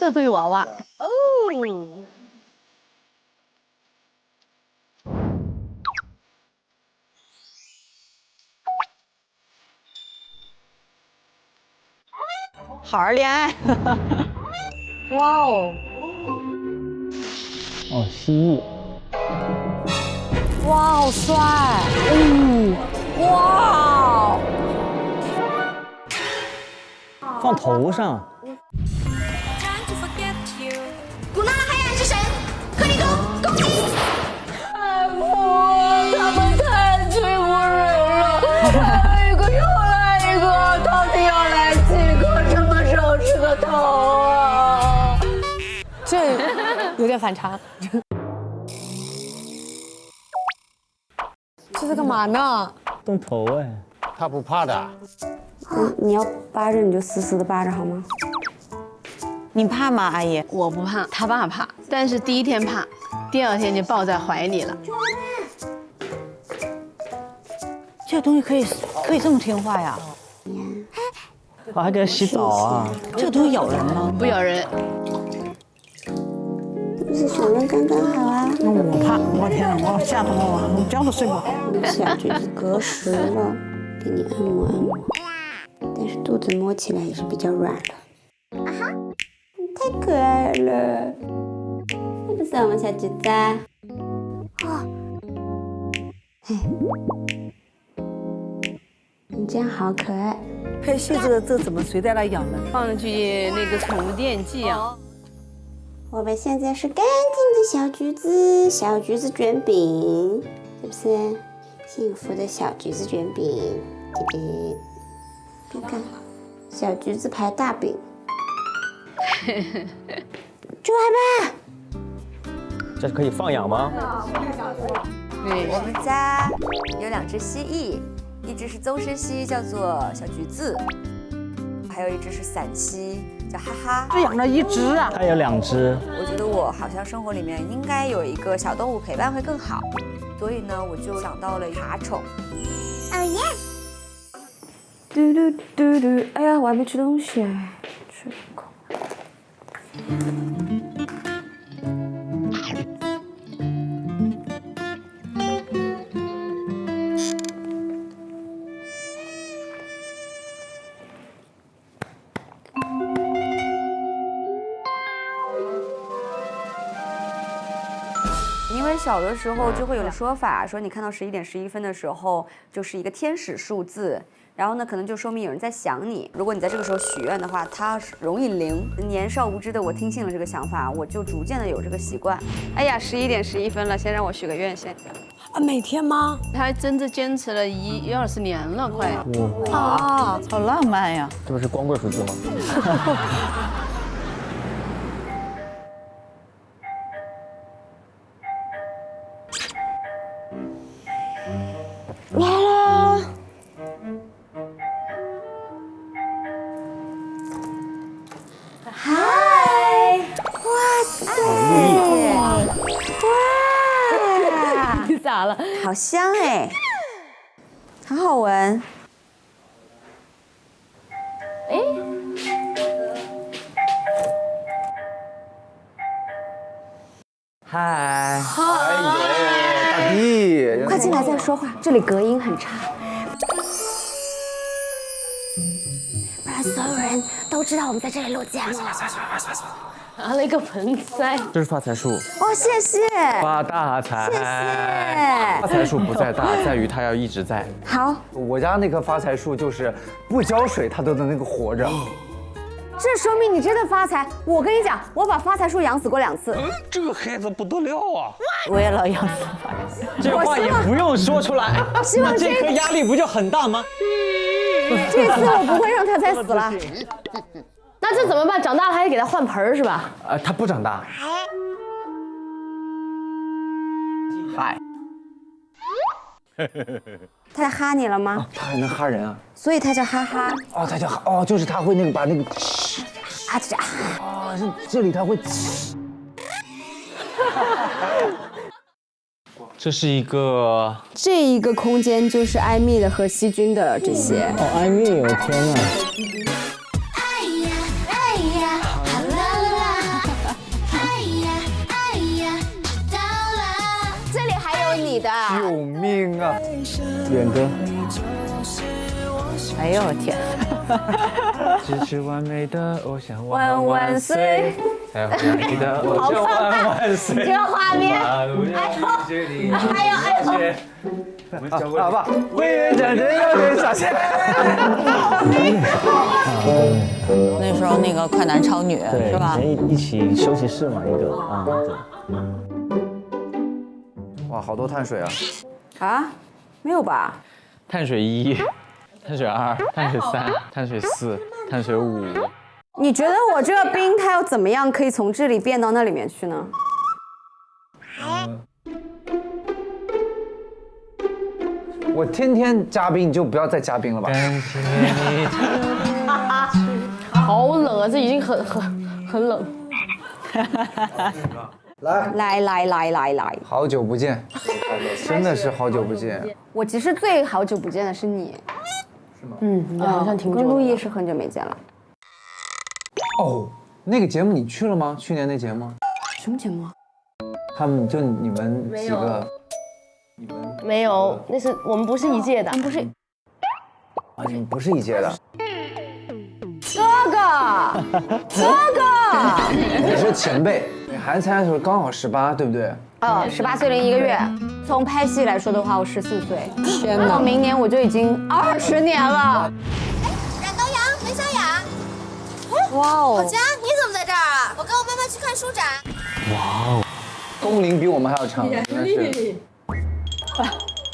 色对娃娃哦。好儿恋爱，哇哦！哦，蜥蜴。哇，好帅！哇！放头上。古纳拉黑暗之神，克里多，攻击！太婆，他们太欺负人了，一个又来一个，到底要来几个？什么时候是个头啊？这有点反常。这是干嘛呢？动头哎，他不怕的。你要扒着你就死死的扒着好吗？你怕吗，阿姨？我不怕，他爸怕，但是第一天怕，第二天就抱在怀里了。这个东西可以这么听话呀？我还给它洗澡啊。这个东西咬人吗？不咬人。不是小人刚刚好啊。我怕，我天哪，我吓到我了，我觉都睡不好。小橘子隔实了，给你按摩按摩，但是肚子摸起来也是比较软的。啊哈，你太可爱了，是不是我们小橘子啊？嘿，你这样好可爱。佩西，这怎么谁带来养的？放上去那个宠物电击啊。我们现在是干净的小橘子，小橘子卷饼，是不是？幸福的小橘子卷饼，这边，看看，小橘子排大饼，出来吧！这可以放养吗？对，我们家有2只蜥蜴，一只是棕狮蜥，叫做小橘子，还有一只是散蜥，叫哈哈。这养了1只啊？它有2只。我觉得我好像生活里面应该有一个小动物陪伴会更好，所以呢，我就想到了爬宠。嘟嘟嘟嘟，哎呀，我还没吃东西，吃一口。因为小的时候就会有说法，说你看到11点11分的时候，就是一个天使数字，然后呢，可能就说明有人在想你。如果你在这个时候许愿的话，它容易灵。年少无知的我听信了这个想法，我就逐渐的有这个习惯。哎呀，11点11分了，先让我许个愿先。啊，每天吗？他还真的坚持了20年了，快。啊，好浪漫呀！这不是光棍数字吗？来了，嗨，哇塞，哇，你咋了？好香哎，很好闻。嗨，哎呦，大弟，快进来再说话，这里隔音很差，不然所有人都知道我们在这里录节目了。拿了一个盆栽。这是发财树。哦，谢谢。发大财。谢谢发财树不在大，在于它要一直在。好，我家那棵发财树就是不浇水它都能那个活着。这说明你真的发财。我跟你讲，我把发财树养死过2次。这个孩子不得了啊！我也老养死发财。这话也不用说出来，那这颗压力不就很大吗？这次我不会让它再死了。那这怎么办？长大了还得给它换盆儿是吧？它不长大。嗨，它哈你了吗？它还能哈人啊？所以它叫哈哈。哦，它叫哦，就是它会那个把那个啊这啊，这里它会。这是一个这一个空间就是艾蜜的和细菌的这些。哦，艾蜜，我天哪！哎呀哎呀，啦啦啦，你的。救命啊！远哥，哎呦我天！支持完美的偶像万万岁！才会让你的偶像万万岁！这个画面，哎呦！好吧，委员长真要给小谢。那时候那个快男超女是吧？以前一起休息室嘛，一个啊，哇，好多碳水啊！啊，没有吧？碳水1，碳水2，碳水3，碳水4，碳水5。你觉得我这个冰它要怎么样可以从这里变到那里面去呢？我天天加冰，你就不要再加冰了吧。感谢你。好冷啊，这已经很冷。来，好久不见，真的是好久不见。我其实最好久不见的是你，好像挺久了。跟陆毅是很久没见了。哦，那个节目你去了吗？去年那节目，什么节目啊？他们就你们几个，没有，那是我们不是一届的，不是啊，你们不是一届的，哥哥，你是前辈。你孩子参加的时候刚好18，对不对？ 18岁零1个月。从拍戏来说的话，我14岁。天哪！到明年我就已经20年了。冉东阳、梅小雅，哇哦！佳，你怎么在这儿啊？我跟我妈妈去看书展。工龄比我们还要长，真的是。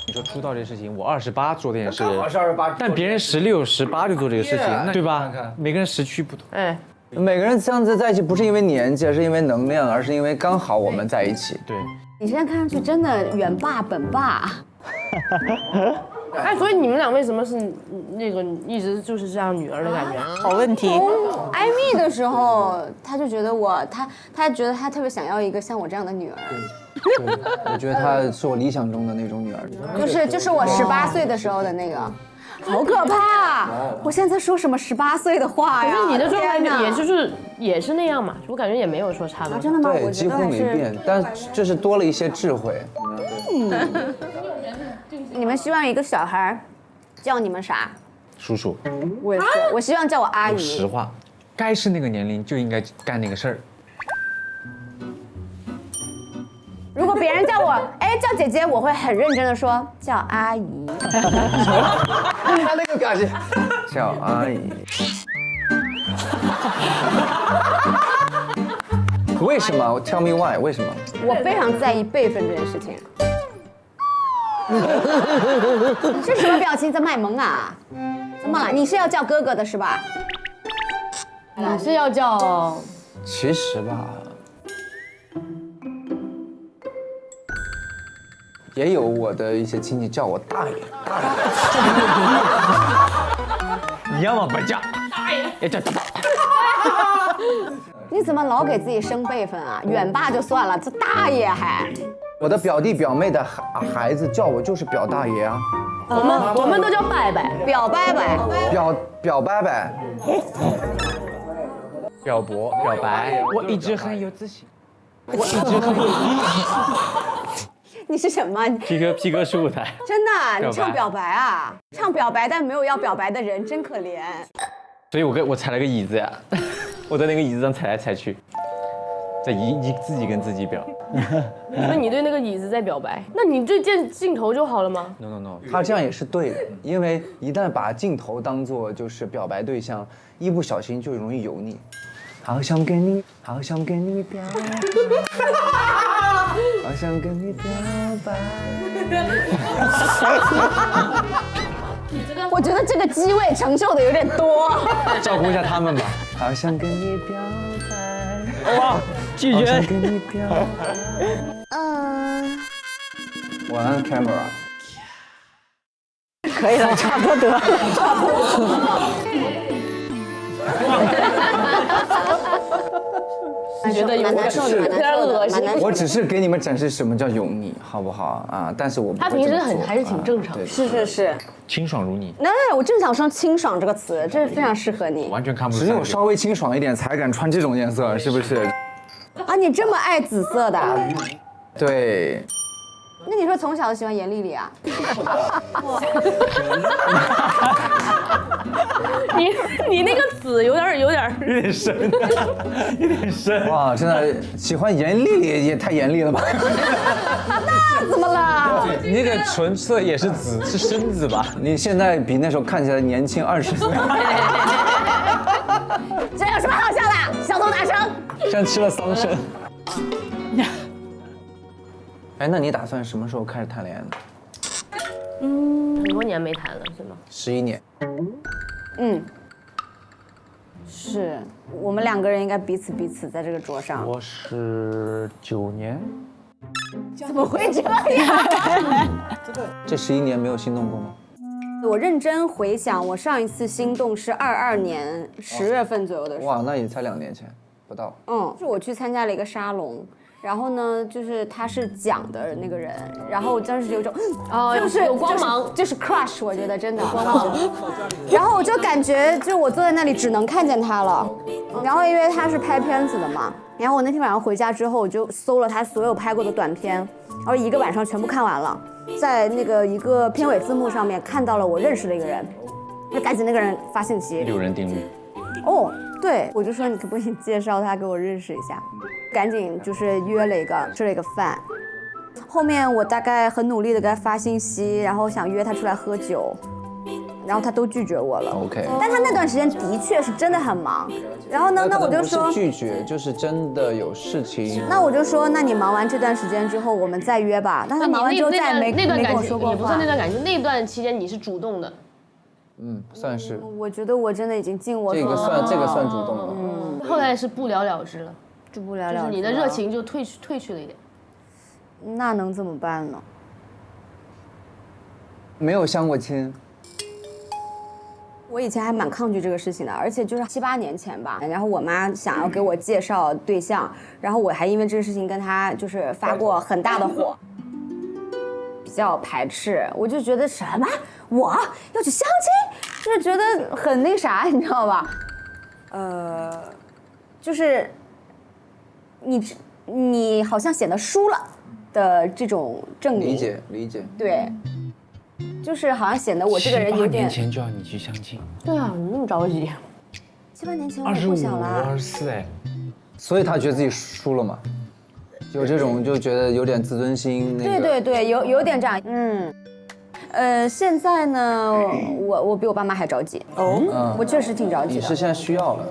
你说出道这事情，我28做这件事，我是28，但别人16、18就做这个事情，那对吧看看？每个人时区不同。哎，每个人这样子在一起，不是因为年纪，而是因为能量，而是因为刚好我们在一起。对，你现在看上去真的远爸本爸。哎，所以你们俩为什么是那个一直就是这样女儿的感觉？好问题。挨密的时候，他就觉得他觉得他特别想要一个像我这样的女儿。对，我觉得她是我理想中的那种女儿。就是我18岁的时候的那个，好可怕！我现在在说什么18岁的话呀？可是你的状态天哪也是那样嘛，我感觉也没有说差多少。真的吗？对，我觉几乎得还是。没变，但就是多了一些智慧。你们希望一个小孩叫你们啥？叔叔，我也是，我希望叫我阿姨。实话，该是那个年龄就应该干那个事儿。如果别人叫我叫姐姐，我会很认真的说叫阿姨。他那个表情，叫阿姨。为什么 ？Tell me why？ 为什么？我非常在意辈分这件事情。你这什么表情？在卖萌啊？怎么了？你是要叫哥哥的是吧？你是要叫其实吧，也有我的一些亲戚叫我大爷。你要么不叫，要叫大爸。你怎么老给自己升辈分啊？远爸就算了，这大爷还……我的表弟表妹的孩子叫我就是表大爷啊，我们都叫拜拜。表伯伯。表伯伯。表白，我一直很有自信，我一直很有自信。你是什么？皮哥是舞台，真的？你表白唱表白啊？唱表白但没有要表白的人，真可怜。所以我踩了个椅子呀，我在那个椅子上踩来踩去，在自己跟自己表。所以你对那个椅子在表白，那你对镜头就好了吗？ No， 他这样也是对的，因为一旦把镜头当做就是表白对象，一不小心就容易油腻。好想跟你表白，好想跟你表白。我觉得这个机位承受的有点多。照顾一下他们吧。好想跟你表白，哇，拒好想绝。跟你表白。晚安 camera。可以了，差不多了。觉得有蛮难受的，蛮难受的，有点恶心蛮难受的。我只是给你们展示什么叫油腻，好不好啊？但是我不会他平时这么做还是挺正常的对是。清爽如你，那我正想说清爽这个词，这非常适合你完全看不出只来。有稍微清爽一点才敢穿这种颜色，是不是？啊！你这么爱紫色的，对，那你说从小就喜欢严丽丽啊？你那个子有点深，有点深。哇，真的喜欢严丽丽也太严厉了吧？那怎么了？你那个唇色也是紫，是深紫吧？你现在比那时候看起来年轻20岁，这有什么好笑的？小偷大声。像吃了桑葚。哎，那你打算什么时候开始谈恋爱呢很多年没谈了，是吗？ ？11年。是我们2个人应该彼此在这个桌上。我是9年。怎么会这样？这11年没有心动过吗？我认真回想，我上一次心动是22年10月份左右的时候。哇，那也才2年前，不到。是我去参加了一个沙龙。然后呢，就是他是讲的那个人，然后当时有种就是有光芒，就是 crush， 我觉得真的光芒。然后我就感觉，就我坐在那里只能看见他了。然后因为他是拍片子的嘛，然后我那天晚上回家之后，我就搜了他所有拍过的短片，然后一个晚上全部看完了，在那个一个片尾字幕上面看到了我认识的一个人，就赶紧那个人发信息。6人定律。哦，对，我就说你可不可以介绍他给我认识一下，赶紧就是约了一个吃了一个饭，后面我大概很努力的给他发信息，然后想约他出来喝酒，然后他都拒绝我了。OK。但他那段时间的确是真的很忙，然后呢，那我就说不是拒绝，就是真的有事情。那我就说，那你忙完这段时间之后，我们再约吧。但他忙完之后再也没跟我说过话。也不算那段感情，那段期间你是主动的。算是。我觉得我真的已经尽我所能了。这个算主动了。后来是不了了之了，就不了了之了。就是你的热情就退去了一点。那能怎么办呢？没有相过亲。我以前还蛮抗拒这个事情的，而且就是7、8年前吧，然后我妈想要给我介绍对象，然后我还因为这个事情跟她就是发过很大的火，比较排斥，我就觉得什么我要去相亲，就是觉得很那啥，你知道吧？就是你好像显得输了的这种证明。理解。对。就是好像显得我这个人有点。7、8年前就要你去相亲。对啊，你那么着急。 7、8年前我不小了。 24哎。所以他觉得自己输了嘛，有这种就觉得有点自尊心。对，有点这样。现在呢，我比我爸妈还着急。我确实挺着急的。你是现在需要了，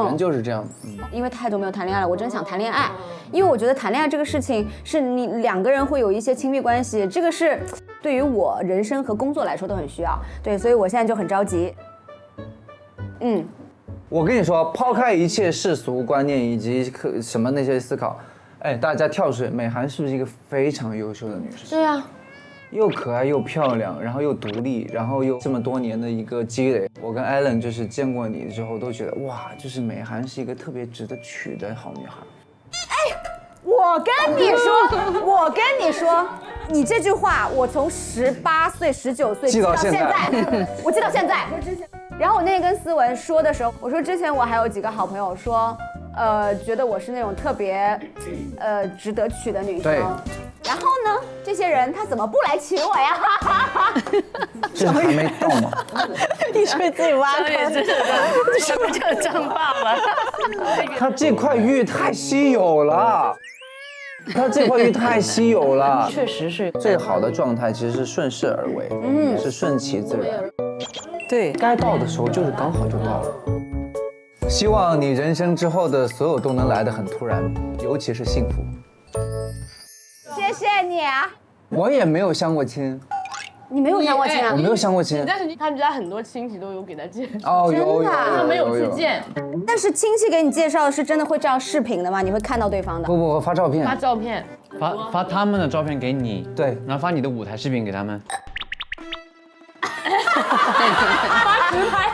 人就是这样。因为太久没有谈恋爱了，我真想谈恋爱。因为我觉得谈恋爱这个事情是你2个人会有一些亲密关系，这个是对于我人生和工作来说都很需要。对，所以我现在就很着急。我跟你说，抛开一切世俗观念以及什么那些思考，哎，大家跳水，美涵是不是一个非常优秀的女生？对啊。又可爱又漂亮，然后又独立，然后又这么多年的一个积累。我跟艾伦就是见过你之后都觉得哇，就是美涵是一个特别值得娶的好女孩。我跟你说，你这句话我从18岁、19岁记到现在，我记到现在。然后我那天跟思文说的时候，我说之前我还有几个好朋友说，觉得我是那种特别，值得娶的女生。对。然后呢，这些人他怎么不来娶我呀？这还没到吗？你是不是自己挖坑？你是不是叫张爸爸？他这块玉太稀有了，确实是最好的状态，其实是顺势而为，是顺其自然。对，该到的时候就是刚好就到了。希望你人生之后的所有都能来得很突然，尤其是幸福。谢谢你啊！我也没有相过亲。你没有相过亲啊？我没有相过亲。但是他们家很多亲戚都有给他介绍。哦，有，他没有去见。但是亲戚给你介绍是真的会这样视频的吗？你会看到对方的？不，发照片。发照片。发他们的照片给你。对。然后发你的舞台视频给他们。发直拍。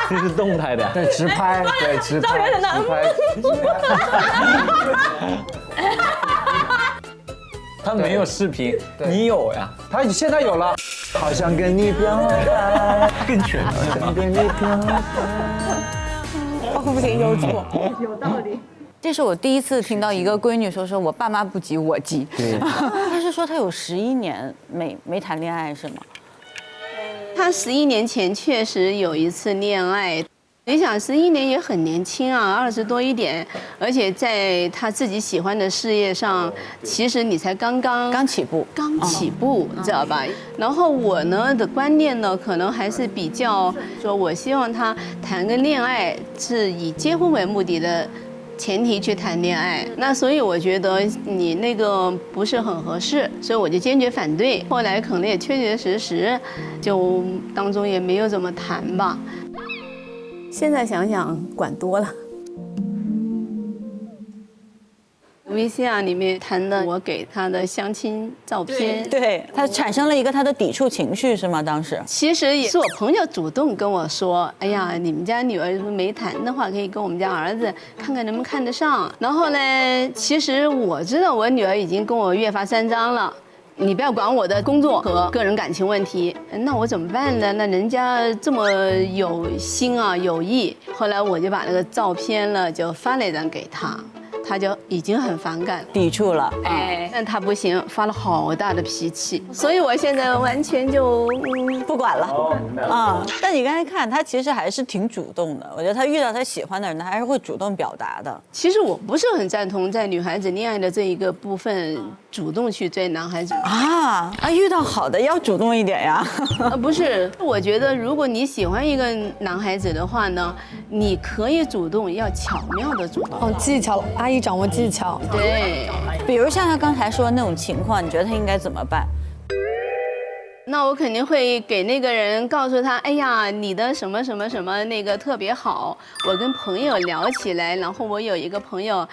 这是动态的。对，直拍。对，直拍。他没有视频，你有呀？他现在有了。好想跟你表白，更全了。好想跟你表白。不行，有错，有道理。这是我第一次听到一个闺女说我爸妈不急我急。对。她是是说他有11年没谈恋爱是吗？他11年前确实有一次恋爱。你想11年也很年轻啊，20多一点，而且在他自己喜欢的事业上，其实你才刚起步，你知道吧？然后我呢的观念呢，可能还是比较说，我希望他谈个恋爱是以结婚为目的的前提去谈恋爱，那所以我觉得你那个不是很合适，所以我就坚决反对。后来可能也确实，就当中也没有怎么谈吧。现在想想管多了。VCR 里面谈的我给他的相亲照片，对，他产生了一个他的抵触情绪是吗？当时其实也是我朋友主动跟我说，哎呀，你们家女儿没谈的话，可以跟我们家儿子看看能不能看得上。然后呢，其实我知道我女儿已经跟我越发三张了。你不要管我的工作和个人感情问题，那我怎么办呢？那人家这么有心啊，有意。后来我就把那个照片了，就发了一张给他，他就已经很反感了，抵触了。哎，但他不行，发了好大的脾气，所以我现在完全就不管了。但你刚才看他其实还是挺主动的，我觉得他遇到他喜欢的人，他还是会主动表达的。其实我不是很赞同在女孩子恋爱的这一个部分主动去追男孩子遇到好的要主动一点呀。不是，我觉得如果你喜欢一个男孩子的话呢，你可以主动，要巧妙的主动。技巧，阿姨掌握技巧。对，比如像他刚才说的那种情况，你觉得他应该怎么办？那我肯定会给那个人告诉他，哎呀，你的什么什么什么那个特别好，我跟朋友聊起来，然后我有一个朋友，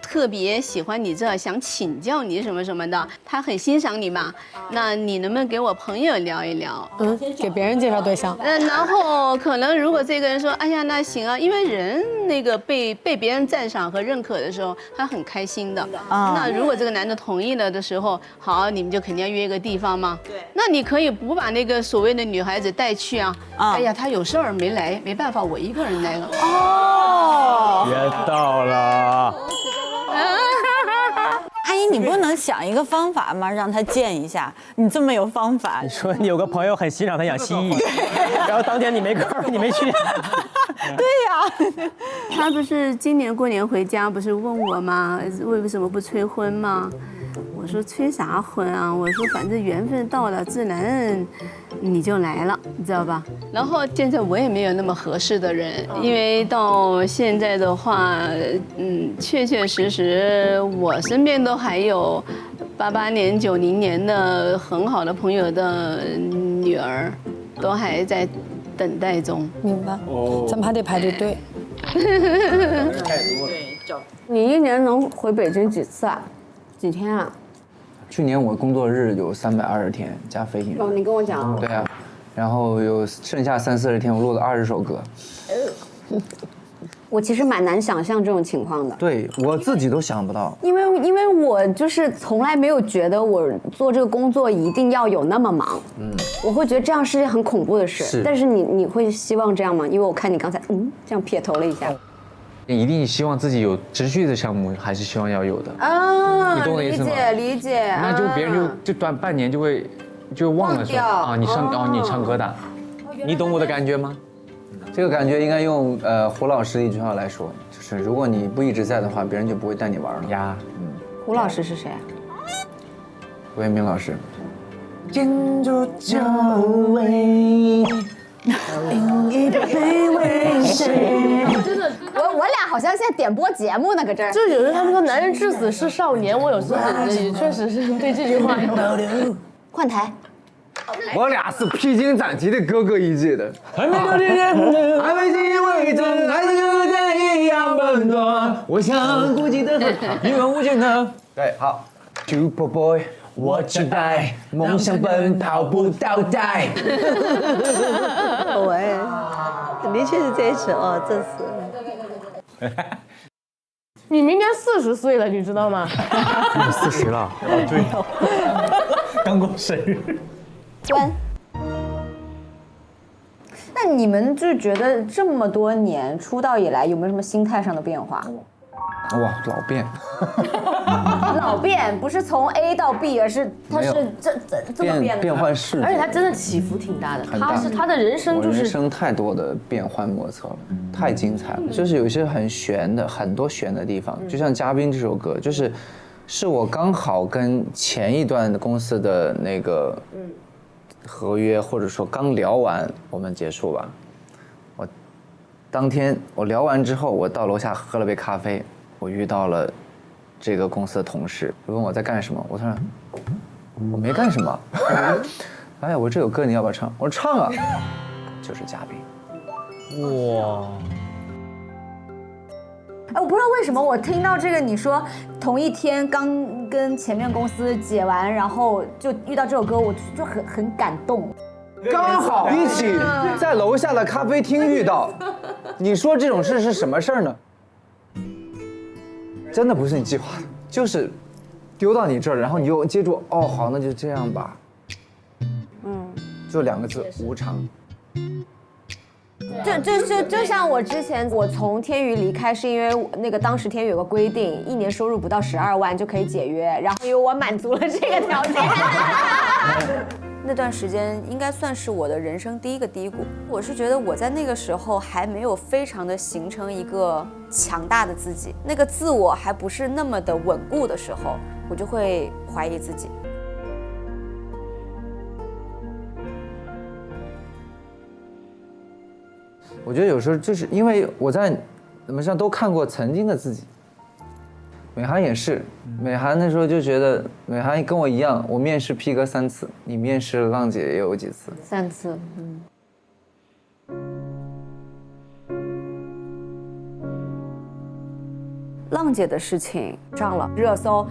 特别喜欢你这，想请教你什么什么的，他很欣赏你嘛，那你能不能给我朋友聊一聊？给别人介绍对象。然后可能如果这个人说，哎呀，那行啊，因为人那个被别人赞赏和认可的时候，他很开心的。那如果这个男的同意了的时候，好，你们就肯定要约一个地方嘛。对。那你可以不把那个所谓的女孩子带去啊。哎呀，她有事儿没来，没办法，我一个人来了。约到了。阿姨，你不能想一个方法吗？让他见一下，你这么有方法。你说你有个朋友很欣赏他养蜥蜴，然后当天你没空，你没去。对呀，他不是今年过年回家，不是问我吗？为什么不催婚吗？我说催啥婚啊？我说反正缘分到了，自然你就来了，你知道吧？然后现在我也没有那么合适的人，因为到现在的话，确实我身边都还有88年、90年的很好的朋友的女儿，都还在等待中。明白。咱们还得排队。你一年能回北京几次啊？几天啊？去年我工作日有320天加飞行日。你跟我讲。对啊，然后有剩下30-40天，我录了20首歌。我其实蛮难想象这种情况的。对我自己都想不到，因为我就是从来没有觉得我做这个工作一定要有那么忙。我会觉得这样是件很恐怖的事。是。但是你会希望这样吗？因为我看你刚才这样撇头了一下。一定希望自己有持续的项目，还是希望要有的。你懂我意思吗？理解。那就别人就短半年就会忘了说啊，你唱歌的，你懂我的感觉吗？这个感觉应该用胡老师的一句话来说，就是如果你不一直在的话，别人就不会带你玩了呀。胡老师是谁？胡彦斌老师。沿着脚尾，另一个卑微谁？真的，我俩好像现在点播节目呢，搁这儿。就有人他们说男人至死是少年，我有时候也确实是对这句话。换台。我俩是披荆斩棘的哥哥一届的。还没有人，还没进为证，还是跟天一样笨拙。我想孤寂的河，一望无尽的。对，好。Super Boy， 我期待梦想奔跑不倒带。喂，的确是这一首哦，这是。你明年40岁了，你知道吗？40了，对，刚过生日。关。那你们就觉得这么多年出道以来有没有什么心态上的变化？哇，老变，老变不是从 A 到 B， 而是它是这么变的。变幻世界，而且他真的起伏挺大的，很大他的人生就是人生太多的变幻莫测了，太精彩了。就是有一些很悬的，很多悬的地方，就像《嘉宾》这首歌，是我刚好跟前一段公司的那个合约，或者说刚聊完，我们结束吧。我当天我聊完之后，我到楼下喝了杯咖啡，我遇到了这个公司的同事，问我在干什么，我突然我没干什么。哎呀，我这首歌你要不要唱？我说唱啊，就是嘉宾。哇！哎，我不知道为什么我听到这个，你说同一天刚跟前面公司解完，然后就遇到这首歌，我就很感动。刚好一起在楼下的咖啡厅遇到，你说这种事是什么事儿呢？真的不是你计划的，就是丢到你这儿，然后你就接住，哦，好，那就这样吧。就2个字，无常。就像我之前，我从天娱离开，是因为那个当时天娱有个规定，1年收入不到12万就可以解约，然后因为我满足了这个条件。那段时间应该算是我的人生第一个低谷。我是觉得我在那个时候还没有非常的形成一个强大的自己，那个自我还不是那么的稳固的时候，我就会怀疑自己。我觉得有时候就是因为我在怎么上都看过曾经的自己。美涵也是，美涵那时候就觉得美涵跟我一样，我面试 P 哥3次，你面试浪姐也有几次？3次，浪姐的事情上了热搜，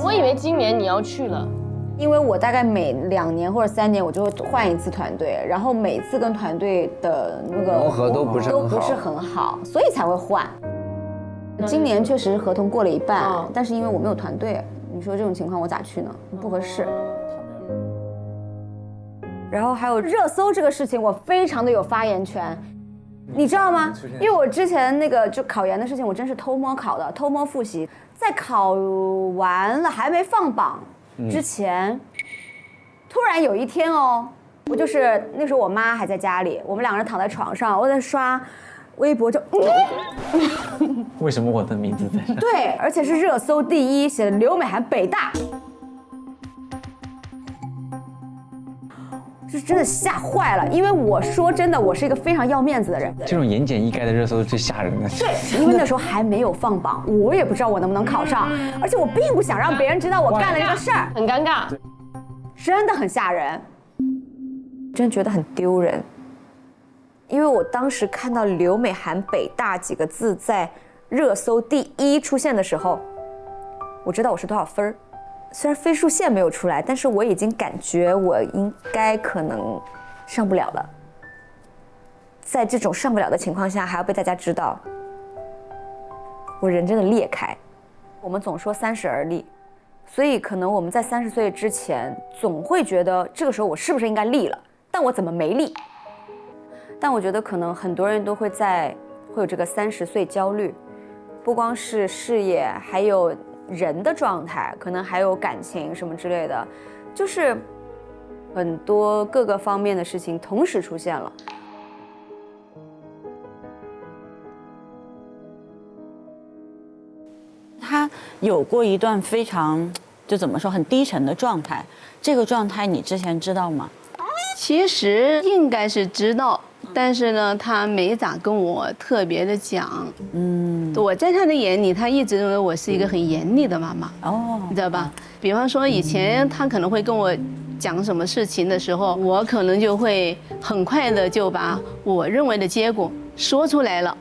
我以为今年你要去了。因为我大概每2年或者3年我就会换一次团队，然后每次跟团队的那个融合都不是很好，所以才会换。今年确实合同过了一半，但是因为我没有团队，你说这种情况我咋去呢？不合适。然后还有热搜这个事情，我非常的有发言权，你知道吗？因为我之前那个就考研的事情，我真是偷摸考的，偷摸复习，在考完了还没放榜之前，突然有一天哦，我就是那时候我妈还在家里，我们2个人躺在床上，我在刷微博就，为什么我的名字在这？对，而且是热搜第1，写的刘美涵北大，是真的吓坏了。因为我说真的，我是一个非常要面子的人，这种言简意赅的热搜是最吓人的。对，因为那时候还没有放榜，我也不知道我能不能考上，而且我并不想让别人知道我干了这个事儿，很尴尬，真的很吓人，真觉得很丢人。因为我当时看到刘美涵北大几个字在热搜第1出现的时候，我知道我是多少分儿。虽然分数线没有出来，但是我已经感觉我应该可能上不了了。在这种上不了的情况下，还要被大家知道，我人真的裂开。我们总说30而立，所以可能我们在30岁之前，总会觉得这个时候我是不是应该立了？但我怎么没立？但我觉得可能很多人都会有这个30岁焦虑，不光是事业，还有人的状态，可能还有感情什么之类的，就是很多各个方面的事情同时出现了。他有过一段非常就怎么说很低沉的状态，这个状态你之前知道吗？其实应该是知道，但是呢，他没咋跟我特别的讲。我在他的眼里，他一直认为我是一个很严厉的妈妈。你知道吧？比方说以前他可能会跟我讲什么事情的时候，我可能就会很快的就把我认为的结果说出来了。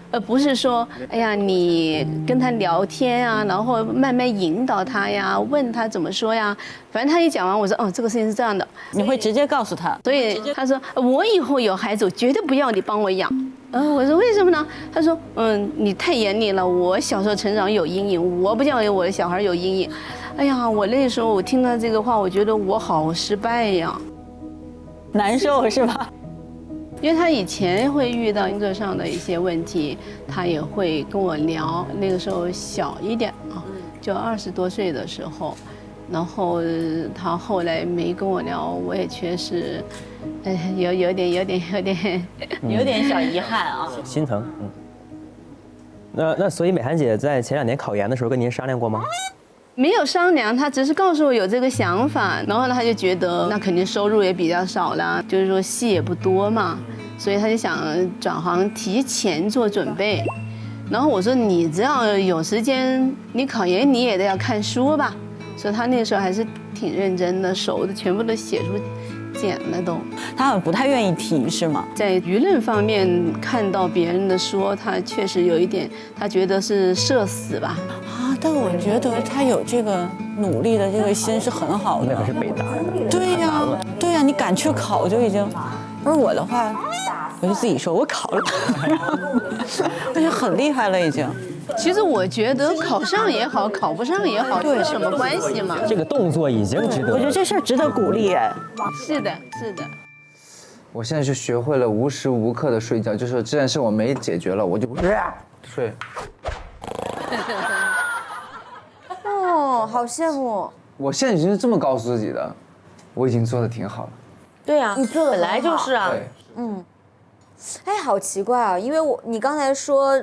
而不是说，哎呀，你跟他聊天啊，然后慢慢引导他呀，问他怎么说呀。反正他一讲完，我说，哦，这个事情是这样的，你会直接告诉他。所以他说，我以后有孩子，我绝对不要你帮我养。我说为什么呢？他说，你太严厉了，我小时候成长有阴影，我不想给我的小孩有阴影。哎呀，我那时候我听到这个话，我觉得我好失败呀，难受是吧？因为他以前会遇到工作上的一些问题，他也会跟我聊。那个时候小一点啊，就20多岁的时候，然后他后来没跟我聊，我也确实，有点小遗憾啊，心疼。那所以美涵姐在前2年考研的时候跟您商量过吗？没有商量，他只是告诉我有这个想法，然后呢，他就觉得那肯定收入也比较少了，就是说戏也不多嘛，所以他就想转行提前做准备。然后我说你只要有时间，你考研你也得要看书吧。所以他那个时候还是挺认真的，手的全部都写出茧了都。他好像不太愿意提是吗？在舆论方面看到别人的说，他确实有一点，他觉得是社死吧。但我觉得他有这个努力的这个心是很好的。那可是北大的。对呀，你敢去考就已经。而我的话，我就自己说我考了，那就很厉害了已经。其实我觉得考上也好，考不上也好，有什么关系嘛？这个动作已经值得。我觉得这事儿值得鼓励哎。是的，是的。我现在是学会了无时无刻的睡觉，就是这件事我没解决了，我就睡。哦，好羡慕。我现在已经是这么告诉自己的，我已经做的挺好了。对啊，你做的本来就是啊。哎，好奇怪啊，因为你刚才说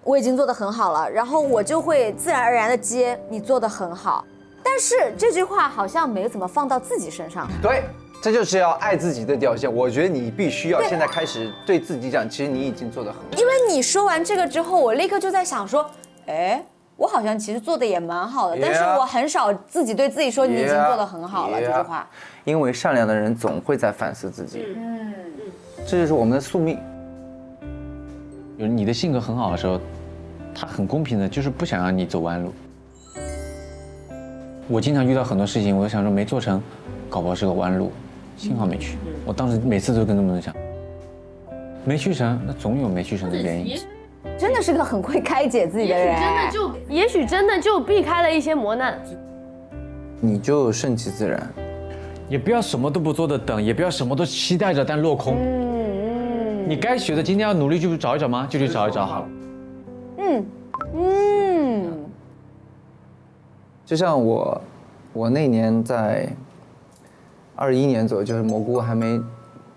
我已经做得很好了，然后我就会自然而然的接你做得很好，但是这句话好像没怎么放到自己身上。对，这就是要爱自己的表现。我觉得你必须要现在开始对自己讲，其实你已经做得很好。因为你说完这个之后，我立刻就在想说，哎，我好像其实做的也蛮好的，但是我很少自己对自己说你已经做得很好了这句话。因为善良的人总会在反思自己，这就是我们的宿命。你的性格很好的时候，他很公平的，就是不想让你走弯路。我经常遇到很多事情，我就想说没做成，搞不好是个弯路，幸好没去。我当时每次都跟这么想，没去成，那总有没去成的原因。真的是个很会开解自己的人，也许真的就避开了一些磨难。你就顺其自然，也不要什么都不做的等，也不要什么都期待着但落空。你该学的今天要努力去找一找吗？就去找一找好了。就像我那年在21年左右，就是蘑菇还没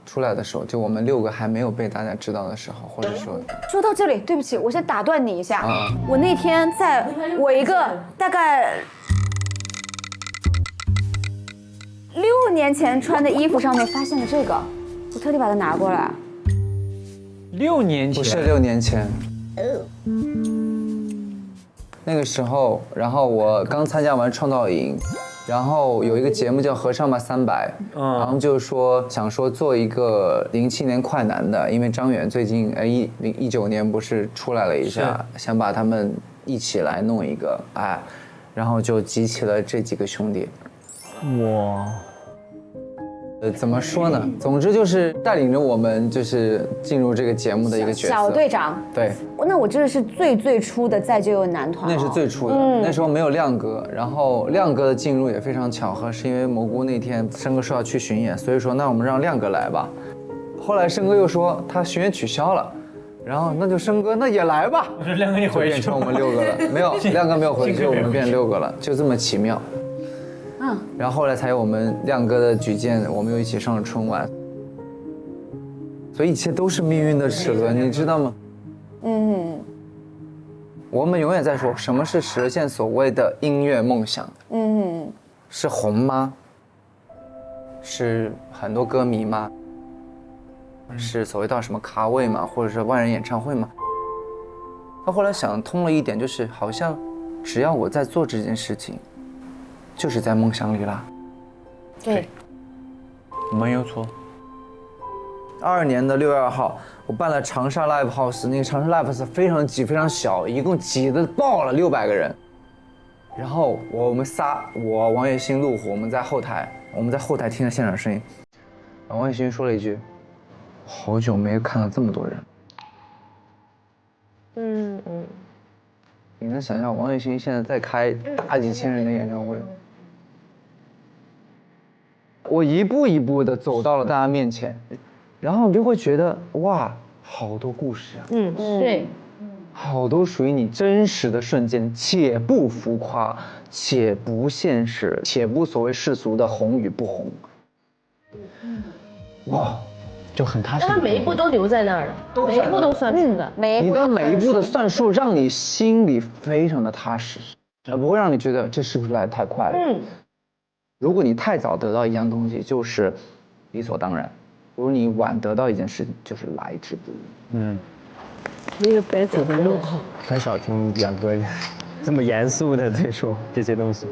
出来的时候，就我们6个还没有被大家知道的时候，或者说到这里，对不起，我先打断你一下。我那天在我一个大概6年前穿的衣服上面发现了这个，我特地把它拿过来。6年前？不是6年前。那个时候，然后我刚参加完创造营，然后有一个节目叫《合唱吧300》，然后就是说想说做一个07年快男的，因为张远最近19年不是出来了一下，想把他们一起来弄一个，然后就集齐了这几个兄弟。哇。怎么说呢？总之就是带领着我们，就是进入这个节目的一个角色。小队长。对。那我这个是最初的再就有男团。那是最初的，那时候没有亮哥，然后亮哥的进入也非常巧合，是因为蘑菇那天申哥说要去巡演，所以说那我们让亮哥来吧。后来申哥又说他巡演取消了，然后那就申哥那也来吧。我说亮哥你回去，变成我们6个了。没有，亮哥没有回去，我们变6个了，就这么奇妙。然后后来才有我们亮哥的举荐，我们又一起上了春晚，所以一切都是命运的齿轮，你知道吗？我们永远在说什么是实现所谓的音乐梦想？是红吗？是很多歌迷吗？是所谓到什么咖位吗？或者是万人演唱会吗？他后来想通了一点，就是好像只要我在做这件事情，就是在梦想里啦。对，没有错。22年的6月2号，我办了长沙 Live House， 那个长沙 Live House 非常挤，非常小，一共挤得爆了600个人。然后我们仨，我王栎鑫、陆虎，我们在后台听着现场声音。王栎鑫说了一句：“好久没有看到这么多人。”你能想象王栎鑫现在在开大几千人的演唱会？我一步一步的走到了大家面前，然后你就会觉得哇，好多故事啊，对，好多属于你真实的瞬间，且不浮夸，且不现实，且不所谓世俗的红与不红。哇，就很踏实。他每一步都留在那儿了，每一步都算数的，你的每一步的算数，让你心里非常的踏实，而不会让你觉得这是不是来得太快了。如果你太早得到一样东西，就是理所当然；如果你晚得到一件事情，就是来之不易。没有白走的路。很少听杨哥这么严肃的在说这些东西。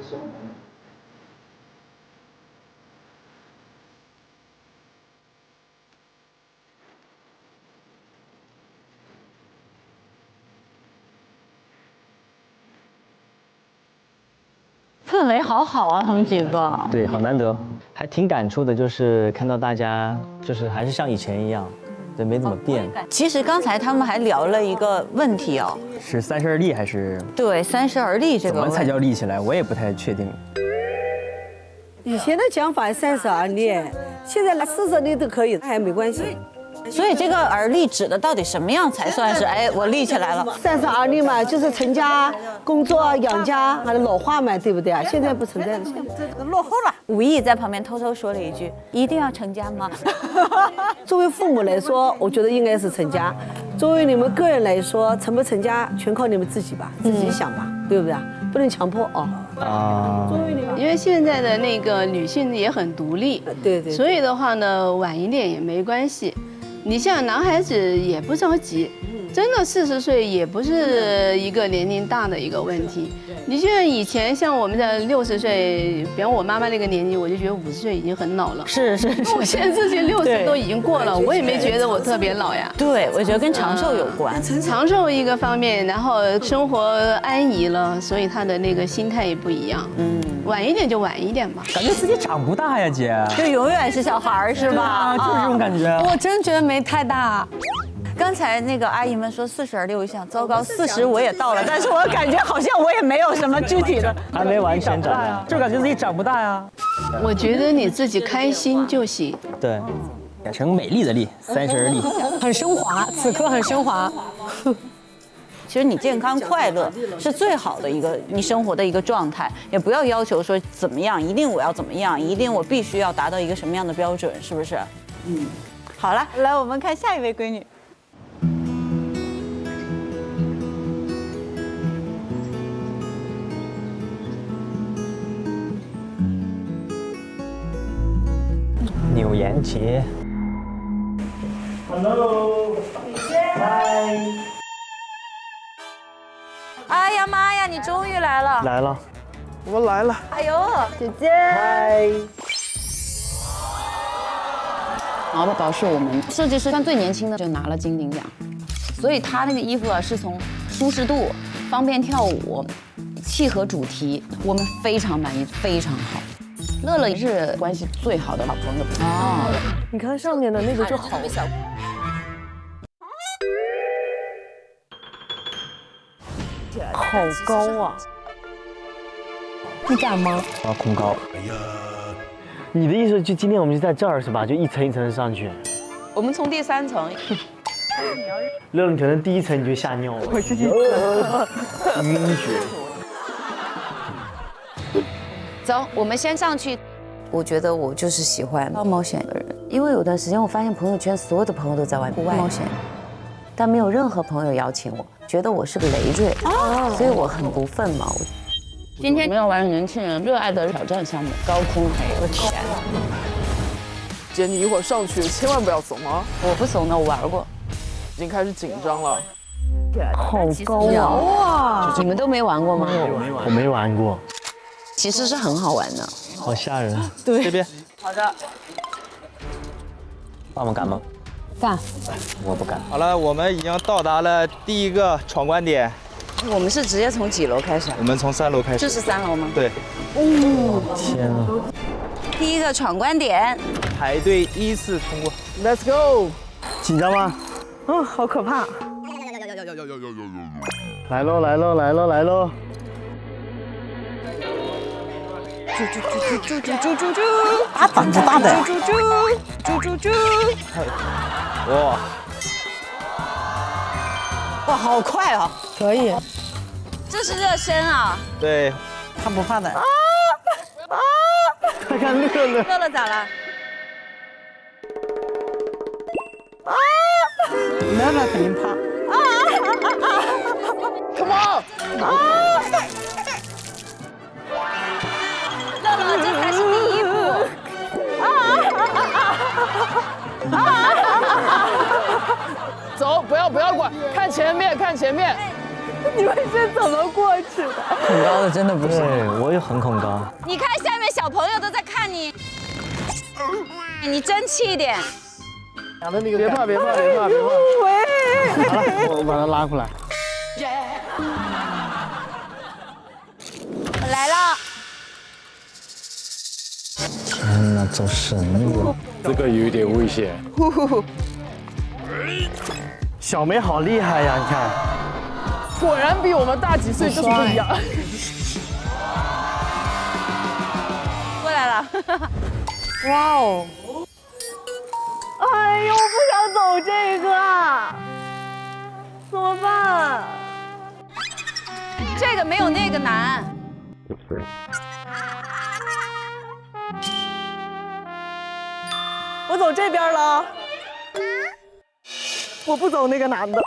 氛围好好啊，他们几个。对，好难得，还挺感触的，就是看到大家就是还是像以前一样，对，没怎么变。其实刚才他们还聊了一个问题哦，是三十而立还是？对，三十而立这个。怎么才叫立起来？我也不太确定。以前的讲法30而立，现在40立都可以，还没关系。所以这个而立指的到底什么样才算是哎我立起来了？30而立嘛，就是成家、工作、养家，还有老化嘛，对不对啊？现在不存在了，现在这个落后了。吴毅在旁边偷偷说了一句：“一定要成家吗？”作为父母来说，我觉得应该是成家；作为你们个人来说，成不成家全靠你们自己吧，自己想吧，对不对啊？不能强迫哦。因为现在的那个女性也很独立，对，所以的话呢，晚一点也没关系。你像男孩子也不着急，真的40岁也不是一个年龄大的一个问题。你就像以前像我们的60岁，比方我妈妈那个年纪，我就觉得50岁已经很老了。是。我现在自己60都已经过了，我也没觉得我特别老呀。对，我觉得跟长寿有关，长寿一个方面，然后生活安逸了，所以他的那个心态也不一样。晚一点就晚一点吧。感觉自己长不大呀，姐。就永远是小孩是吧？就是这种感觉。我真觉得没太大。刚才那个阿姨们说40而立，我想糟糕，40我也到了，但是我感觉好像我也没有什么具体的，还没完全长大，就感觉自己长不大呀。我觉得你自己开心就行。对，改成美丽的丽，30而立，很升华，此刻很升华。其实你健康快乐是最好的一个你生活的一个状态，也不要要求说怎么样，一定我要怎么样，一定我必须要达到一个什么样的标准，是不是？好了，来我们看下一位闺女。扭颜节。Hello， 嗨。哎呀妈呀，你终于来了！来了，我来了。哎呦，姐姐。嗨。毛宝宝是我们设计师算最年轻的，就拿了金鼎奖，所以他那个衣服啊是从舒适度、方便跳舞、契合主题，我们非常满意，非常好。乐乐是关系最好的好朋友啊，你看上面的那个就好。好高啊！你敢吗？我要恐高。你的意思就今天我们就在这儿是吧？就一层一层上去。我们从第3层。乐乐可能第1层你就吓尿了。我自己晕血。走，我们先上去。我觉得我就是喜欢冒险的人，因为有段时间我发现朋友圈所有的朋友都在户外冒险，但没有任何朋友邀请我，觉得我是个累赘，所以我很不忿嘛。今天我们要玩年轻人热爱的挑战项目——高空。我天！姐，你一会儿上去千万不要怂啊！我不怂的，我玩过。已经开始紧张了。好高啊！哇！你们都没玩过吗？我没玩过。其实是很好玩的。好吓人。对，这边。好的。爸妈敢吗？敢。我不敢。好了，我们已经到达了第1个闯关点。我们是直接从几楼开始？我们从3楼开始。这是3楼吗？对。天啊！第1个闯关点，排队依次通过。 Let's go！ 紧张吗？好可怕！来喽来喽来喽来喽！啊，胆子大的。哇，哇，好快啊！可以。这是热身啊。对，他不怕的。看看乐乐。乐乐咋了？乐乐肯定怕。Come on！ 乐乐，这才是第一步。走，不要管，看前面，看前面。你们是怎么过去的？恐高的真的不是，对我也很恐高。你看下面小朋友都在看你，你争气一点。别怕。喂，好了，我把他拉过来。我来了。天哪，走绳子，这个有一点危险。小梅好厉害呀，你看。果然比我们大几岁就是不一样。过来了。哇哦！哎呦，不想走这个，怎么办？这个没有那个难。我走这边了，我不走那个男的。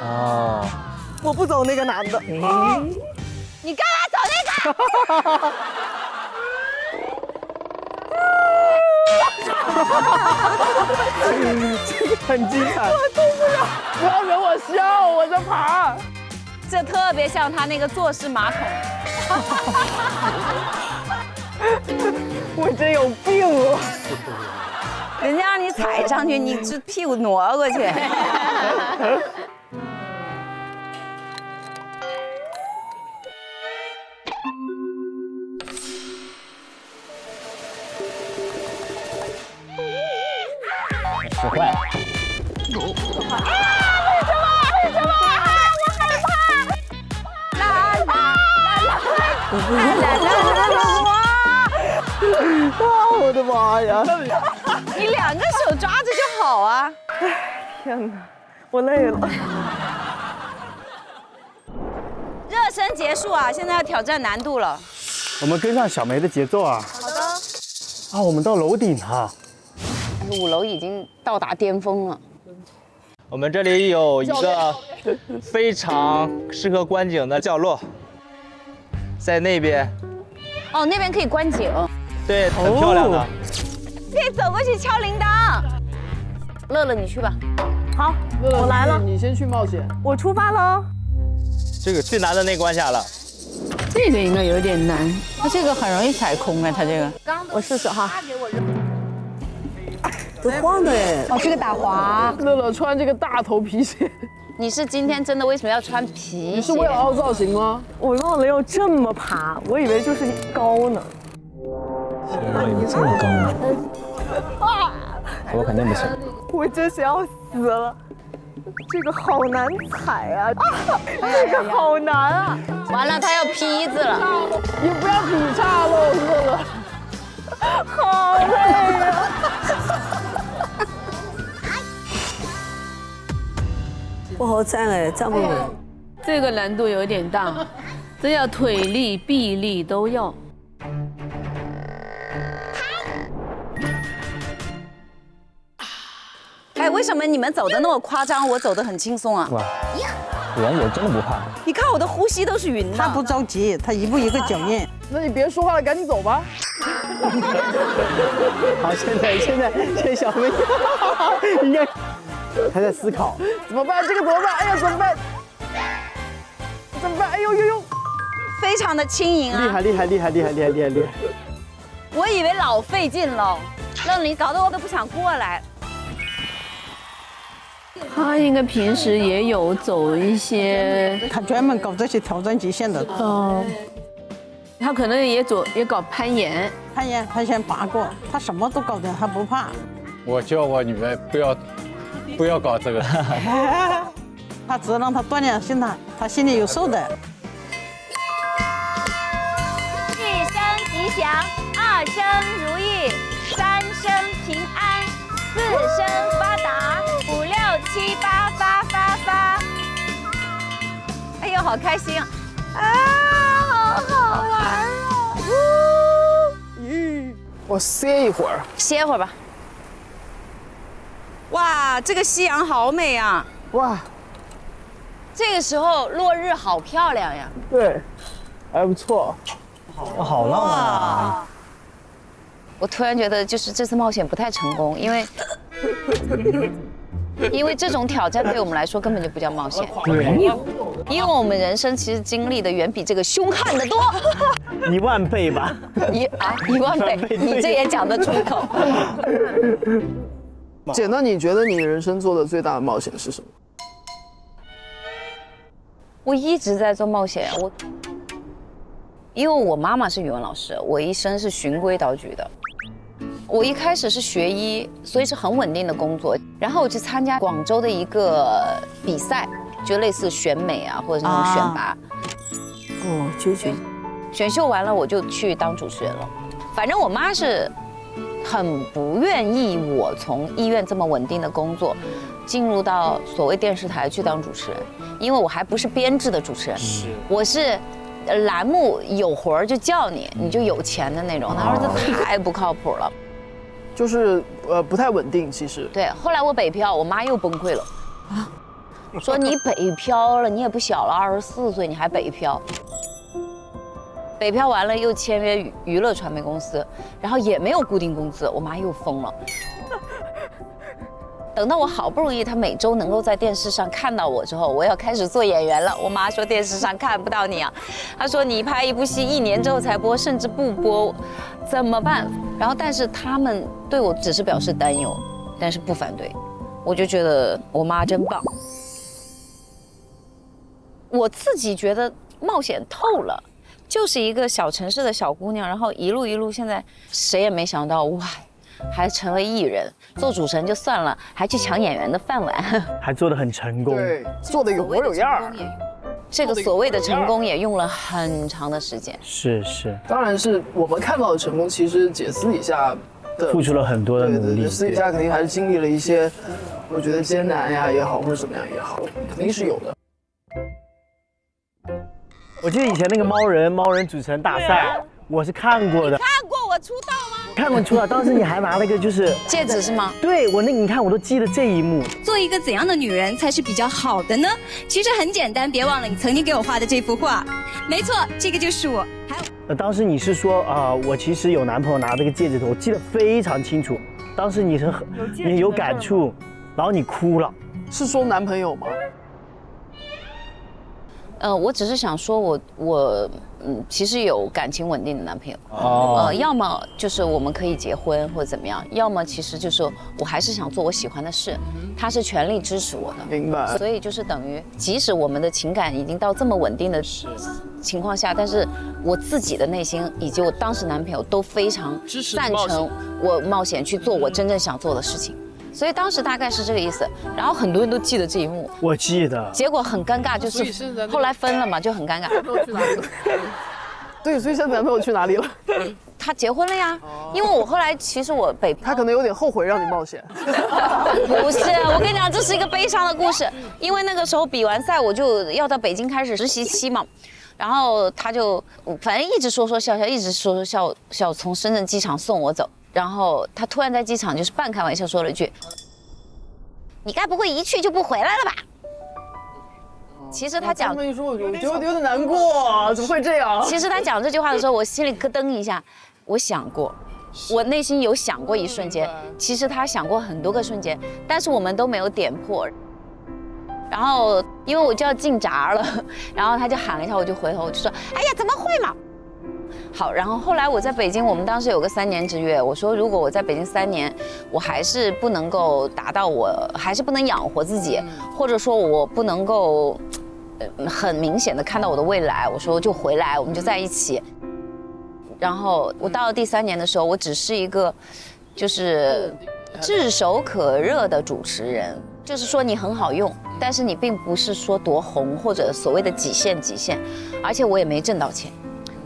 哦，我不走那个男的。你干嘛走那个？这个很精彩。我动不了，不要惹我笑，我在爬。这特别像他那个坐式马桶。我真有病哦！人家让你踩上去，你这屁股挪过去。使坏了。为什么？我害怕！我的妈呀！你两个手抓着就好啊！天哪，我累了。热身结束啊，现在要挑战难度了。我们跟上小梅的节奏啊！好的。啊，我们到楼顶了。 5楼已经到达巅峰了。我们这里有一个非常适合观景的角落，在那边。哦，那边可以观景。对，很漂亮的。可以走过去敲铃铛。乐乐，你去吧。好，我来了。你先去冒险。我出发喽。这个最难的那关下了。这个应该有点难。他这个很容易踩空哎，他这个。我试试哈。 都晃的哎！哦，这个打滑。乐乐穿这个大头皮鞋，你是今天真的为什么要穿皮鞋？你是为了凹造型吗？我忘了要这么爬，我以为就是高呢。哇，你们这么高吗？我肯定不行。我真是要死了，这个好难踩啊！这个好难啊！完了，他要坯子了。你不要劈叉喽，乐乐。好累啊！不好站哎，站不稳。这个难度有点大，这要腿力、臂力都要。哎，为什么你们走的那么夸张，我走的很轻松啊？哇，人我真的不怕。你看我的呼吸都是匀的。他不着急，他一步一个脚印。那你别说话了，赶紧走吧。好，现在小妹应该还在思考怎么办？这个怎么办？哎呀，怎么办？怎么办？哎呦呦呦！非常的轻盈啊！厉害！我以为老费劲了，让你搞得我都不想过来。他应该平时也有走一些，他专门搞这些挑战极限的。哦，他可能也搞攀岩，攀岩拔过，他什么都搞的，他不怕。我教过你们不要搞这个。他只让他锻炼心态，他心里有数的。吉祥，2生如意，3生平安，4生发达，5、6、7、8发发发。哎呦，好开心啊！好好玩啊！我歇一会儿，歇会儿吧。哇，这个夕阳好美啊！哇，这个时候落日好漂亮呀。对，还不错。好浪漫啊！我突然觉得，就是这次冒险不太成功，因为这种挑战对我们来说根本就不叫冒险。对，因为我们人生其实经历的远比这个凶悍的多。10000倍吧？1万倍，你这也讲得出口。简单，你觉得你人生做的最大的冒险是什么？我一直在做冒险，因为我妈妈是语文老师，我一生是循规蹈矩的。我一开始是学医，所以是很稳定的工作。然后我去参加广州的一个比赛，就类似选美啊，或者是那种选拔。哦，纠结。选秀完了，我就去当主持人了。反正我妈是很不愿意我从医院这么稳定的工作，进入到所谓电视台去当主持人，因为我还不是编制的主持人，我是栏目有活儿就叫你，你就有钱的那种。他说这太不靠谱了，就是不太稳定，其实。对，后来我北漂，我妈又崩溃了，说你北漂了，你也不小了，24岁你还北漂。北漂完了又签约娱乐传媒公司，然后也没有固定工资，我妈又疯了。等到我好不容易，她每周能够在电视上看到我之后，我要开始做演员了。我妈说电视上看不到你啊，她说你拍一部戏1年之后才播，甚至不播，怎么办？然后但是他们对我只是表示担忧，但是不反对，我就觉得我妈真棒。我自己觉得冒险透了。就是一个小城市的小姑娘，然后一路，现在谁也没想到，哇，还成为艺人，做主持人就算了，还去抢演员的饭碗，还做得很成功，对，做得有模有样。这个所谓的成功也用了很长的时间。是，当然是我们看到的成功，其实姐私底下的付出了很多的努力，对，私底下肯定还是经历了一些，我觉得艰难呀也好，或者怎么样也好，肯定是有的。我记得以前那个猫人主持人大赛，我是看过的。看过我出道吗？看过出道，当时你还拿了个就是戒指是吗？对，我你看我都记得这一幕。做一个怎样的女人才是比较好的呢？其实很简单，别忘了你曾经给我画的这幅画。没错，这个就是我。还有，当时你是说我其实有男朋友拿这个戒指头，我记得非常清楚。当时你有感触，然后你哭了。是说男朋友吗？我只是想说我其实有感情稳定的男朋友，要么就是我们可以结婚或者怎么样，要么其实就是我还是想做我喜欢的事，他是全力支持我的，明白。所以就是等于，即使我们的情感已经到这么稳定的情况下，但是我自己的内心以及我当时男朋友都非常赞成我冒险去做我真正想做的事情。所以当时大概是这个意思，然后很多人都记得这一幕，我记得。结果很尴尬，就是后来分了嘛，就很尴尬。对，所以现在男朋友去哪里了？他结婚了呀，因为我后来其实我他可能有点后悔让你冒险。不是，我跟你讲，这是一个悲伤的故事，因为那个时候比完赛我就要到北京开始实习期嘛。然后他就反正一直说笑，一直说笑，从深圳机场送我走。然后他突然在机场就是半开玩笑说了一句：“你该不会一去就不回来了吧？”其实他讲，这么一说，我觉得有点难过，怎么会这样？其实他讲这句话的时候，我心里咯噔一下，我想过，我内心有想过一瞬间。其实他想过很多个瞬间，但是我们都没有点破。然后因为我就要进闸了，然后他就喊了一下，我就回头，我就说：“哎呀，怎么会嘛？”好，然后后来我在北京，我们当时有个3年之约。我说，如果我在北京3年，我还是不能够达到还是不能养活自己，或者说我不能够很明显的看到我的未来，我说就回来，我们就在一起。然后我到了第3年的时候，我只是一个就是炙手可热的主持人，就是说你很好用，但是你并不是说多红或者所谓的几线，而且我也没挣到钱。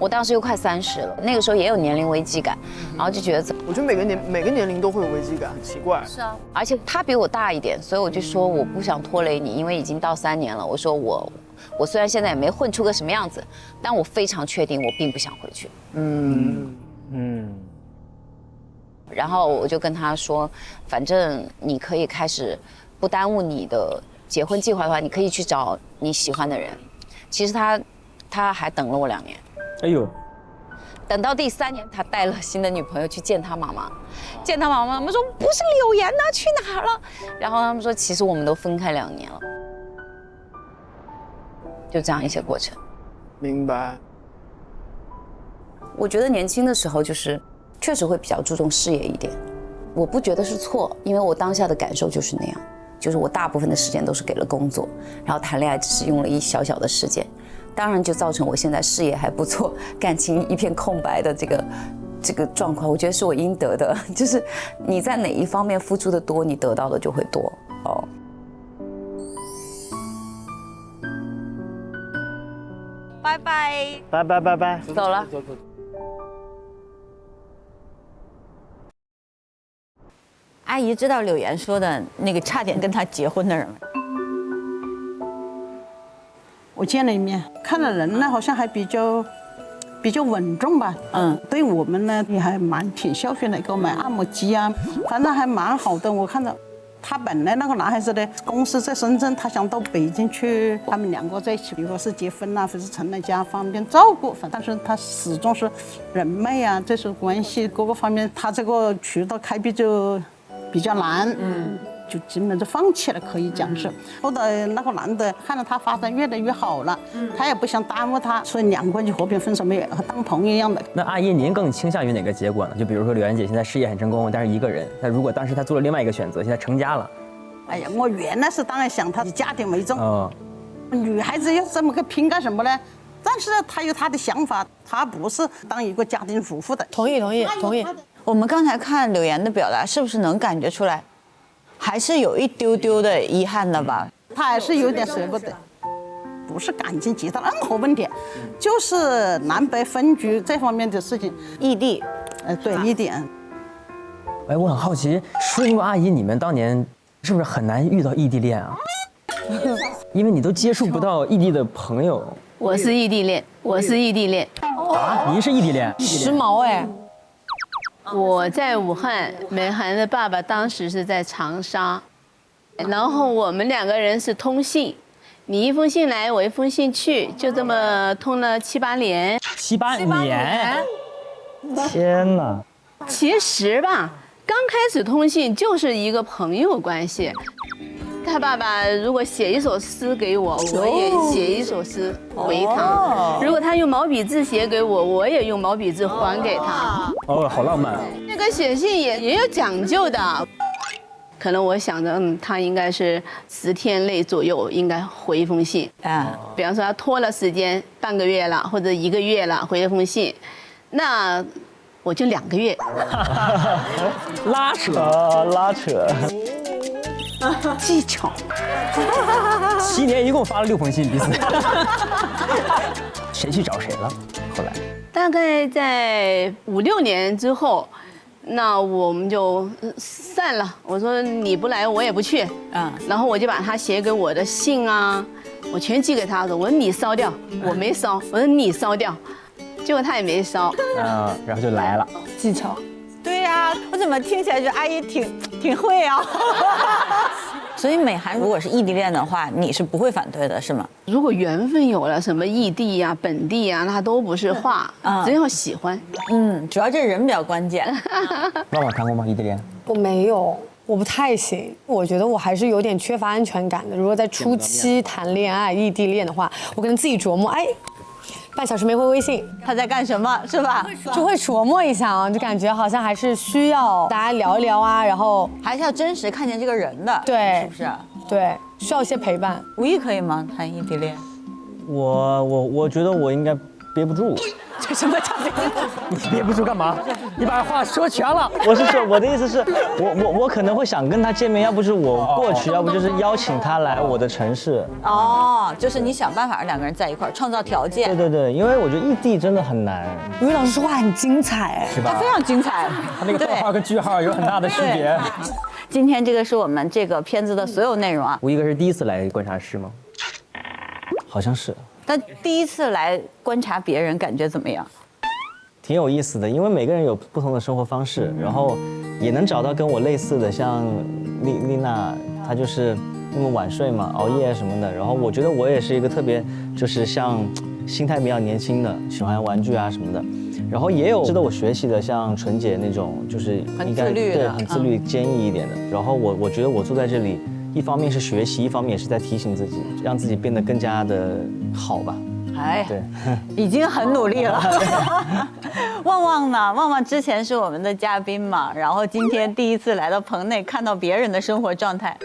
我当时又快30了，那个时候也有年龄危机感，然后就觉得，我觉得每个年龄都会有危机感，很奇怪。是啊，而且他比我大一点，所以我就说我不想拖累你，因为已经到3年了。我说我虽然现在也没混出个什么样子，但我非常确定我并不想回去。然后我就跟他说，反正你可以开始不耽误你的结婚计划的话，你可以去找你喜欢的人。其实他还等了我2年。哎呦，等到第3年，他带了新的女朋友去见他妈妈，见他妈妈，他们说不是柳岩呢，去哪儿了？然后他们说其实我们都分开2年了，就这样一些过程。明白。我觉得年轻的时候就是确实会比较注重事业一点，我不觉得是错，因为我当下的感受就是那样，就是我大部分的时间都是给了工作，然后谈恋爱只是用了一小小的时间，当然就造成我现在事业还不错，感情一片空白的这个状况，我觉得是我应得的，就是你在哪一方面付出的多，你得到的就会多哦。拜拜，拜拜拜拜，走了。阿姨知道柳岩说的那个差点跟他结婚的人吗？我见了一面，看了人呢，好像还比较稳重吧。对我们呢也还挺孝顺的，给我买按摩机啊，反正还蛮好的。我看到他本来那个男孩子的公司在深圳，他想到北京去，他们2个在一起，比如说是结婚啦，或是成了家，方便照顾。但是他始终是人脉啊，这些关系各个方面，他这个渠道开辟就比较难。就基本就放弃了，可以讲是。后来那个男的看到他发展越来越好了，他也不想耽误他，所以2个人就和平分手，没有当朋友一样的。那阿姨，您更倾向于哪个结果呢？就比如说柳岩姐现在事业很成功，但是一个人，那如果当时她做了另外一个选择，现在成家了，哎呀，我原来是当然想她以家庭为重，女孩子要这么个拼干什么呢？但是她有她的想法，她不是当一个家庭主妇的。同意。我们刚才看柳岩的表达，是不是能感觉出来？还是有一丢丢的遗憾的吧，他还是有点舍不得，不是感情其他任何问题，就是南北分居这方面的事情，异地，对，异地。哎，我很好奇，叔叔阿姨，你们当年是不是很难遇到异地恋啊？因为你都接触不到异地的朋友。我是异地恋。啊，您是异地恋？时髦哎。我在武汉，美涵的爸爸当时是在长沙，然后我们2个人是通信，你一封信来，我一封信去，就这么通了7、8年。7、8年？天哪！其实吧，刚开始通信就是一个朋友关系。他爸爸如果写一首诗给我，我也写一首诗回他；如果他用毛笔字写给我，我也用毛笔字还给他。哦，好浪漫啊！那个写信也有讲究的，可能我想着，他应该是10天内左右应该回一封信啊。比方说他拖了时间，半个月了或者1个月了回一封信，那我就2个月。拉扯。技巧。7年一共发了6封信，彼此。谁去找谁了？后来大概在5、6年之后，那我们就散了。我说你不来，我也不去。然后我就把他写给我的信啊，我全寄给他。我说你烧掉，我没烧。我说你烧掉，结果他也没烧。然后就来了。技巧。对呀，我怎么听起来觉得阿姨挺会啊？所以美涵如果是异地恋的话，你是不会反对的，是吗？如果缘分有了，什么异地呀、本地呀，那都不是话，只要喜欢。主要这人比较关键。妈妈谈过吗？异地恋？我没有，我不太行。我觉得我还是有点缺乏安全感的。如果在初期谈恋爱、异地恋的话，我可能自己琢磨，半小时没回微信，他在干什么，是吧？就会琢磨一下啊，就感觉好像还是需要大家聊一聊啊，然后还是要真实看见这个人的，对，是不是？对，需要一些陪伴。吴毅可以吗？谈异地恋？我觉得我应该憋不住。这什么叫别人？你憋不住干嘛？你把话说全了。我是说，我的意思是，我可能会想跟他见面，要不是我过去，要不就是邀请他来我的城市。哦，就是你想办法让两个人在一块儿，创造条件。对对对，因为我觉得异地真的很难。吴宇老师说话很精彩，是吧？他非常精彩，他那个逗号跟句号有很大的区别。今天这个是我们这个片子的所有内容啊。吴一哥是第一次来观察室吗？好像是。但第一次来观察别人，感觉怎么样？挺有意思的，因为每个人有不同的生活方式，然后也能找到跟我类似的，像丽娜，她就是那么晚睡嘛，熬夜什么的。然后我觉得我也是一个特别，就是像心态比较年轻的，喜欢玩具啊什么的。然后也有值得我学习的，像纯姐那种，就是应该对很自律、坚毅一点的。然后我觉得我坐在这里，一方面是学习，一方面也是在提醒自己，让自己变得更加的好吧。哎，对，已经很努力了。旺旺呢？旺旺之前是我们的嘉宾嘛，然后今天第一次来到棚内，看到别人的生活状态。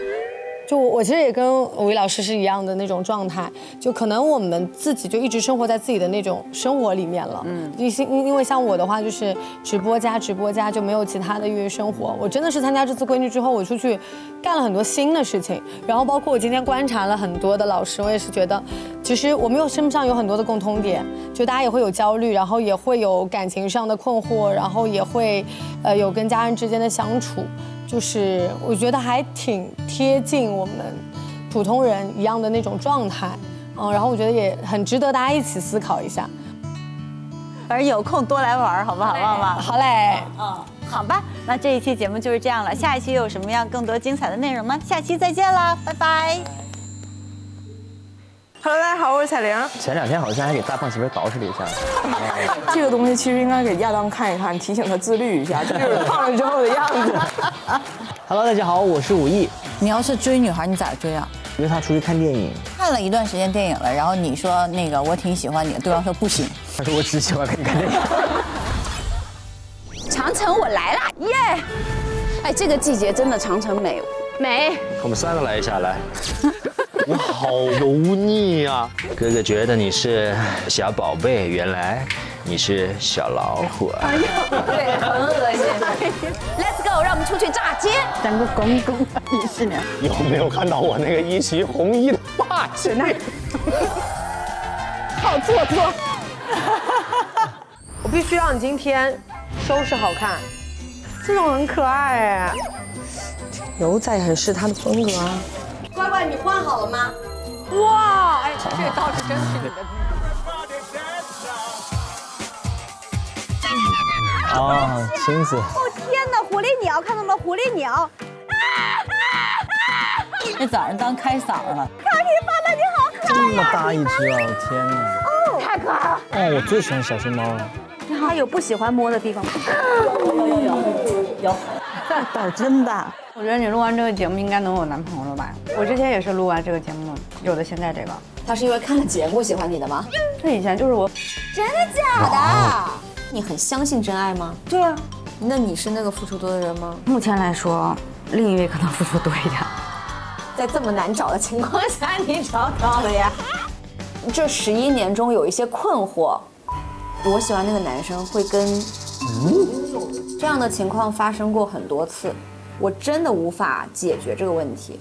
就我其实也跟吴宇老师是一样的那种状态，就可能我们自己就一直生活在自己的那种生活里面了。因为像我的话就是直播加就没有其他的业余生活。我真的是参加这次闺女之后，我出去干了很多新的事情，然后包括我今天观察了很多的老师，我也是觉得，其实我们身上有很多的共通点，就大家也会有焦虑，然后也会有感情上的困惑，然后也会有跟家人之间的相处。就是我觉得还挺贴近我们普通人一样的那种状态，然后我觉得也很值得大家一起思考一下。反正有空多来玩，好不好，旺旺？好嘞，好吧，那这一期节目就是这样了。下一期有什么样更多精彩的内容吗？下期再见啦，拜拜。Hello， 大家好，我是彩玲。前2天好像还给大胖媳妇捯饬了一下。这个东西其实应该给亚当看一看，提醒他自律一下，这就是胖了之后的样子。Hello， 大家好，我是武艺。你要是追女孩，你咋追啊？约她出去看电影。看了一段时间电影了，然后你说那个我挺喜欢你的，对方说不行。他说我只喜欢跟你看电影。长城我来了，耶！哎，这个季节真的长城美。我们3个来一下，来。我好油腻啊！哥哥觉得你是小宝贝，原来你是小老虎啊！哎呀，对，很恶心。Let's go， 让我们出去炸街。2个公公一起呢。有没有看到我那个一袭红衣的霸气？好做作。我必须让你今天收拾好看，这种很可爱哎，牛仔很是他的风格啊。乖乖，你换好了吗？哇，哎，这倒是真是你的。啊，亲子。哦天哪，狐狸鸟看到了狐狸鸟！这早上当开嗓了。卡皮巴拉你好可爱呀！这么大一只哦，天哪！哦，太可爱了。哦，我最喜欢小熊猫了。它有不喜欢摸的地方吗？有，胆儿真大。我觉得你录完这个节目应该能有男朋友了吧？我之前也是录完这个节目有的现在这个。他是因为看了节目喜欢你的吗？他以前就是我。真的假的？你很相信真爱吗？对啊。那你是那个付出多的人吗？目前来说，另一位可能付出多一点。在这么难找的情况下，你找到了呀？这11年中有一些困惑，我喜欢那个男生会跟这样的情况发生过很多次，我真的无法解决这个问题。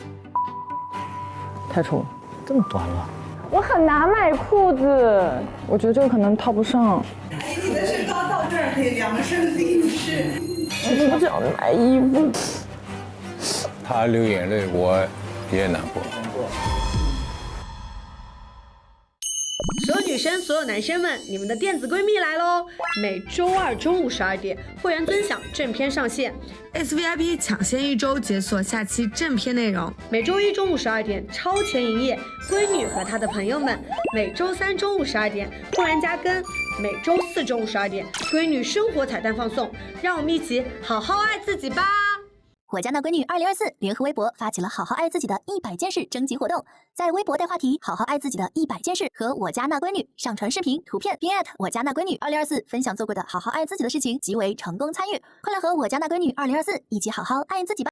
太丑了，这么短了。我很难买裤子，我觉得这个可能套不上。你的身高到这儿可以量身定制。我不想买衣服。他流眼泪，我也难过。所有女生、所有男生们，你们的电子闺蜜来喽！每周2中午12点，会员尊享正片上线 ，SVIP 抢先1周解锁下期正片内容。每周1中午12点，超前营业，闺女和她的朋友们。每周3中午12点，会员加更。每周4中午12点，闺女生活彩蛋放送，让我们一起好好爱自己吧！我家那闺女2024联合微博发起了好好爱自己的100件事征集活动，在微博带话题好好爱自己的100件事和我家那闺女上传视频图片，并我家那闺女2024分享做过的好好爱自己的事情，即为成功参与。快来和我家那闺女2024一起好好爱自己吧！